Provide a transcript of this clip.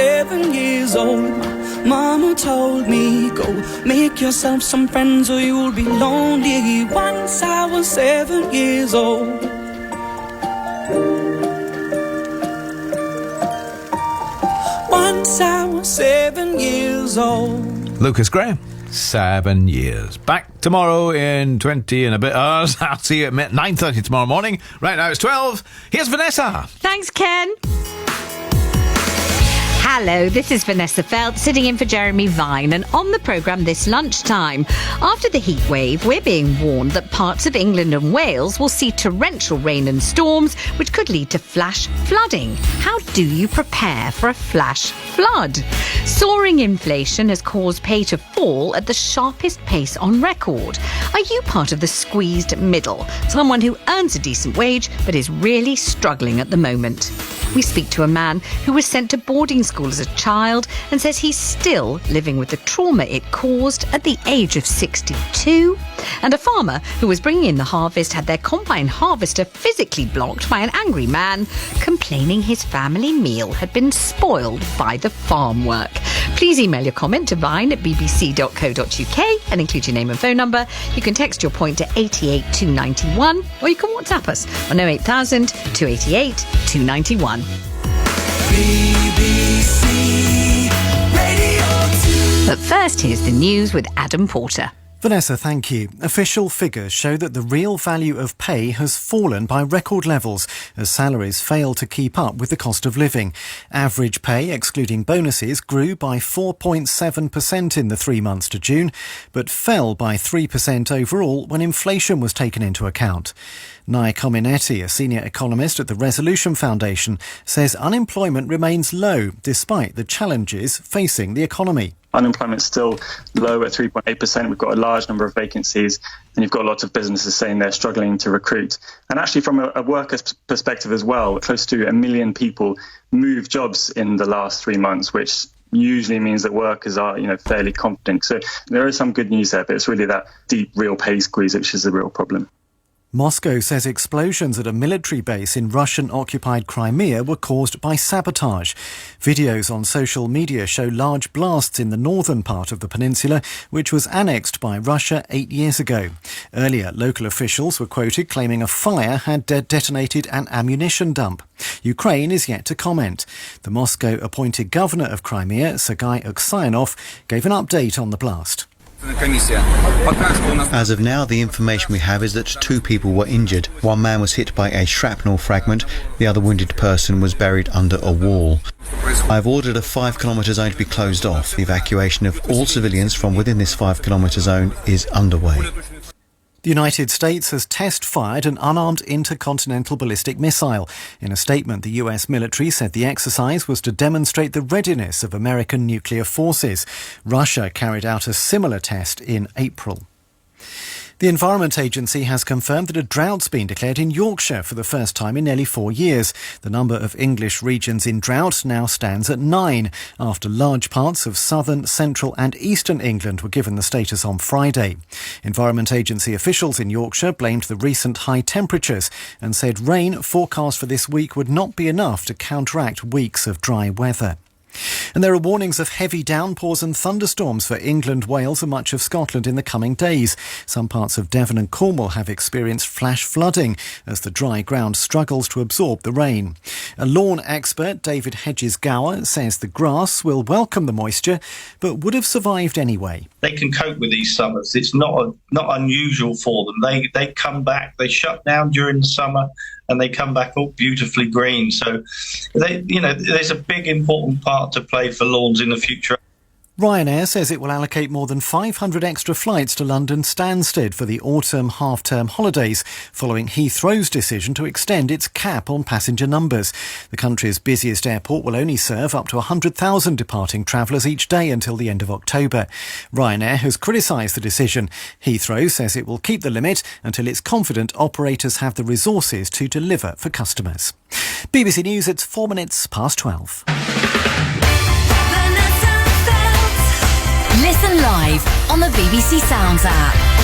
7 years old, Mama told me, go make yourself some friends or you'll be lonely. Once I was 7 years old. Once I was 7 years old. Lucas Graham, 7 years. Back tomorrow in 20 and a bit hours. I'll see you at 9:30 tomorrow morning. Right now it's 12. Here's Vanessa. Thanks, Ken. Hello, this is Vanessa Felt sitting in for Jeremy Vine, and on the programme this lunchtime. After the heat wave, we're being warned that parts of England and Wales will see torrential rain and storms, which could lead to flash flooding. How do you prepare for a flash flood? Soaring inflation has caused pay to fall at the sharpest pace on record. Are you part of the squeezed middle? Someone who earns a decent wage but is really struggling at the moment. We speak to a man who was sent to boarding school as a child and says he's still living with the trauma it caused at the age of 62. And a farmer who was bringing in the harvest had their combine harvester physically blocked by an angry man, complaining his family meal had been spoiled by the farm work. Please email your comment to vine@bbc.co.uk and include your name and phone number. You can text your point to 88291 or you can WhatsApp us on 08000 288 291. BBC Radio 2. But first, here's the news with Adam Porter. Vanessa, thank you. Official figures show that the real value of pay has fallen by record levels as salaries fail to keep up with the cost of living. Average pay, excluding bonuses, grew by 4.7% in the 3 months to June, but fell by 3% overall when inflation was taken into account. Nai Cominetti, a senior economist at the Resolution Foundation, says unemployment remains low despite the challenges facing the economy. Unemployment's still low at 3.8%. We've got a large number of vacancies, and you've got lots of businesses saying they're struggling to recruit. And actually, from a worker's perspective as well, close to 1 million people moved jobs in the last 3 months, which usually means that workers are, fairly confident. So there is some good news there, but it's really that deep real pay squeeze which is the real problem. Moscow says explosions at a military base in Russian-occupied Crimea were caused by sabotage. Videos on social media show large blasts in the northern part of the peninsula, which was annexed by Russia 8 years ago. Earlier, local officials were quoted claiming a fire had detonated an ammunition dump. Ukraine is yet to comment. The Moscow-appointed governor of Crimea, Sergei Aksyonov, gave an update on the blast. As of now, the information we have is that 2 people were injured. One man was hit by a shrapnel fragment. The other wounded person was buried under a wall. I've ordered a 5-kilometre zone to be closed off. The evacuation of all civilians from within this 5-kilometre zone is underway. The United States has test-fired an unarmed intercontinental ballistic missile. In a statement, the US military said the exercise was to demonstrate the readiness of American nuclear forces. Russia carried out a similar test in April. The Environment Agency has confirmed that a drought's been declared in Yorkshire for the first time in nearly 4 years. The number of English regions in drought now stands at 9, after large parts of southern, central and eastern England were given the status on Friday. Environment Agency officials in Yorkshire blamed the recent high temperatures and said rain forecast for this week would not be enough to counteract weeks of dry weather. And there are warnings of heavy downpours and thunderstorms for England, Wales and much of Scotland in the coming days. Some parts of Devon and Cornwall have experienced flash flooding as the dry ground struggles to absorb the rain. A lawn expert, David Hedges-Gower, says the grass will welcome the moisture but would have survived anyway. They can cope with these summers. It's not unusual for them. They come back, they shut down during the summer and they come back all beautifully green. So, there's a big important part to play for lawns in the future. Ryanair says it will allocate more than 500 extra flights to London Stansted for the autumn half-term holidays, following Heathrow's decision to extend its cap on passenger numbers. The country's busiest airport will only serve up to 100,000 departing travellers each day until the end of October. Ryanair has criticised the decision. Heathrow says it will keep the limit until it's confident operators have the resources to deliver for customers. BBC News, it's 4 minutes past 12. Listen live on the BBC Sounds app.